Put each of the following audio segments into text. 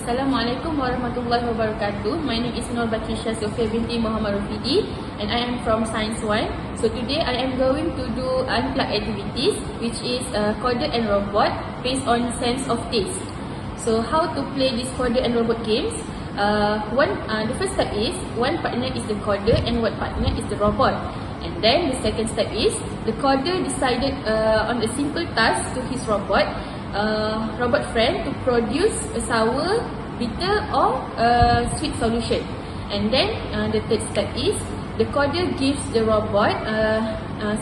Assalamualaikum warahmatullahi wabarakatuh. My name is Nur Batrisyia Sofea Binti Mohd Rofidi and I am from Science 1. So today I am going to do unplugged activities, which is coder and robot based on sense of taste. So how to play this coder and robot games? The first step is one partner is the coder and one partner is the robot. And then the second step is the coder decided on a simple task to his robot friend to produce a sour, bitter or sweet solution. And then the third step is the coder gives the robot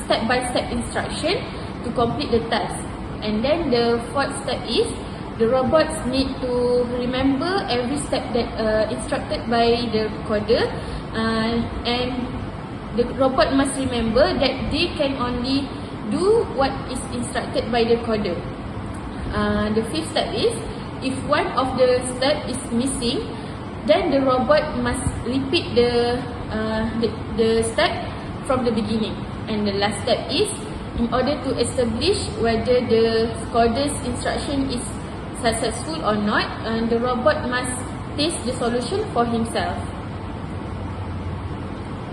step-by-step instruction to complete the task. And then the fourth step is the robots need to remember every step that instructed by the coder, and the robot must remember that they can only do what is instructed by the coder. The fifth step is if one of the step is missing, then the robot must repeat the step from the beginning. And the last step is in order to establish whether the coder's instruction is successful or not, the robot must taste the solution for himself.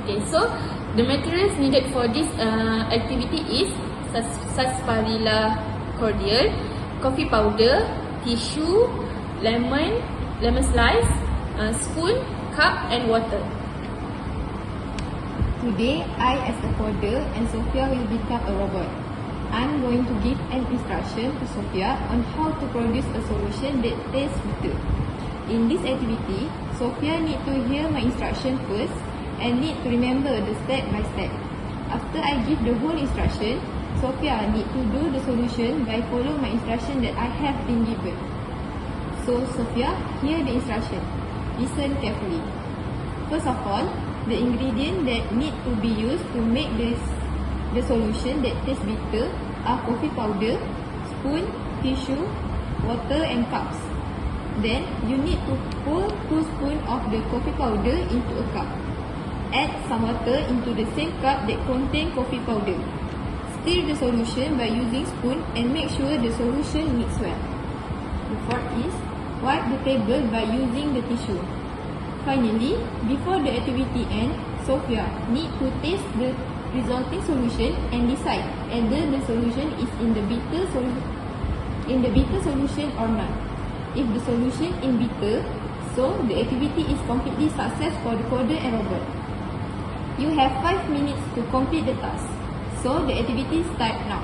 Okay, so the materials needed for this activity is sarsaparilla cordial, coffee powder, tissue, lemon slice, spoon, cup and water. Today, I as a coder and Sofea will become a robot. I'm going to give an instruction to Sofea on how to produce a solution that tastes bitter. In this activity, Sofea need to hear my instruction first and need to remember the step by step. After I give the whole instruction, Sofea need to do the solution by follow my instruction that I have been given. So Sofea, hear the instruction. Listen carefully. First of all, the ingredient that need to be used to make the solution that tastes bitter are coffee powder, spoon, tissue, water and cups. Then you need to pour 2 spoons of the coffee powder into a cup. Add some water into the same cup that contain coffee powder. Stir the solution by using spoon and make sure the solution mix well. The fourth is wipe the table by using the tissue. Finally, before the activity ends, Sofea need to taste the resulting solution and decide whether the solution is in the bitter solution or not. If the solution is bitter, so the activity is completely success for the coder and robot. You have 5 minutes to complete the task. So the activity starts now.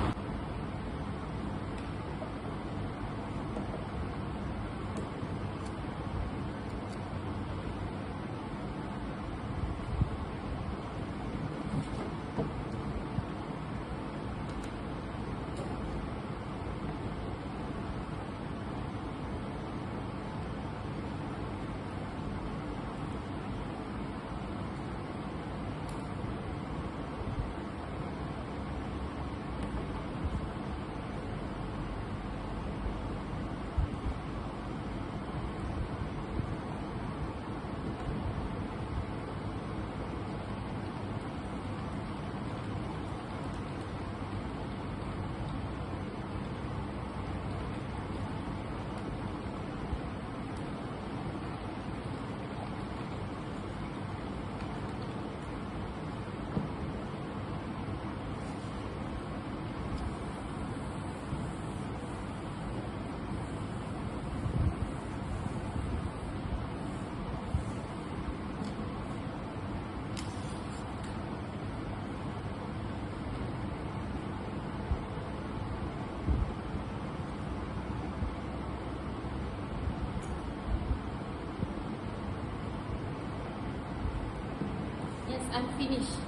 Yes, I'm finished.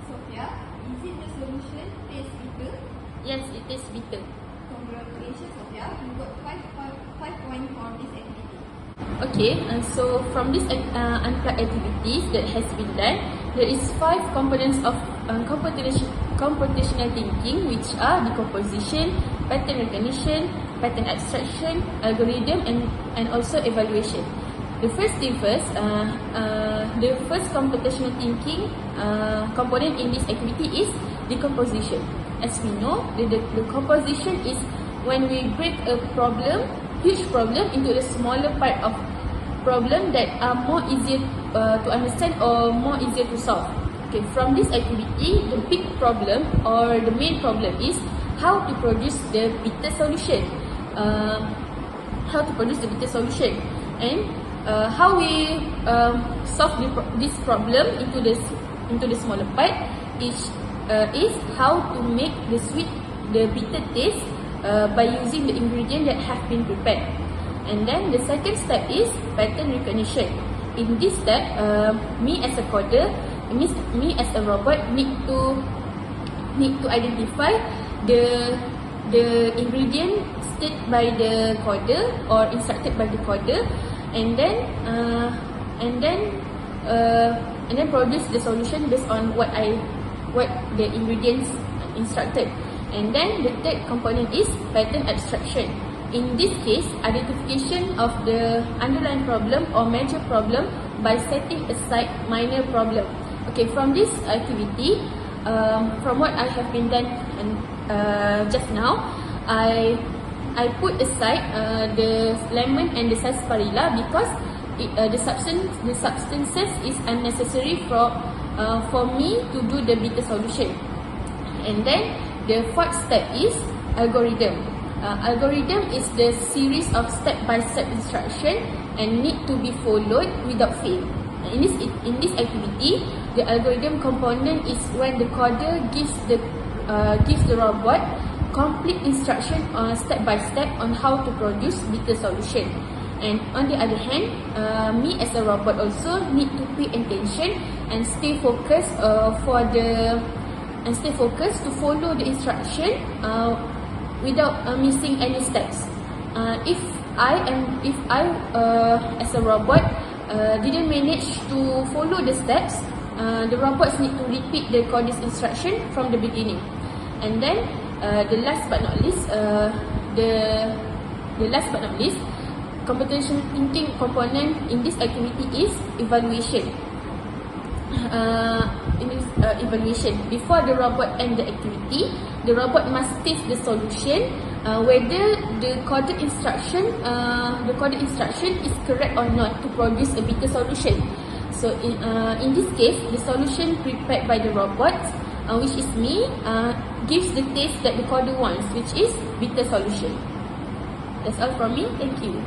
Sofea, is it the solution taste bitter? Yes, it is bitter. Congratulations, Sofea. You got 5 points for this activity. Okay, so from this unplugged activities that has been done, there is 5 components of computational thinking, which are decomposition, pattern recognition, pattern abstraction, algorithm and also evaluation. The first thing first, the first computational thinking component in this activity is decomposition. As we know, the decomposition is when we break a problem huge problem into the smaller part of problem that are more easier to understand or more easier to solve. Okay, from this activity, the big problem or the main problem is how to produce the better solution. And how we solve this problem into the smaller part is how to make the bitter taste by using the ingredient that have been prepared. And then the second step is pattern recognition. In this step, me as a coder, me as a robot need to identify the ingredient stated by the coder or instructed by the coder, and then produce the solution based on what the ingredients instructed. And then the third component is pattern abstraction. In this case, identification of the underlying problem or major problem by setting aside minor problem. Okay, from this activity, from what I have been done just now, I put aside the lemon and the sarsaparilla because the substances is unnecessary for me to do the bitter solution. And then the fourth step is algorithm. Algorithm is the series of step-by-step instruction and need to be followed without fail. In this activity, the algorithm component is when the coder gives the robot complete instruction step by step on how to produce bitter solution. And on the other hand, me as a robot also need to pay attention and stay focused to follow the instruction without missing any steps. If I as a robot didn't manage to follow the steps, the robots need to repeat the coder's instruction from the beginning. And then the last but not least, computational thinking component in this activity is evaluation. Evaluation. Before the robot end the activity, the robot must test the solution whether the coded instruction is correct or not to produce a bitter solution. So in this case, the solution prepared by the robot, which is me, gives the taste that the coder wants, which is bitter solution. That's all from me. Thank you.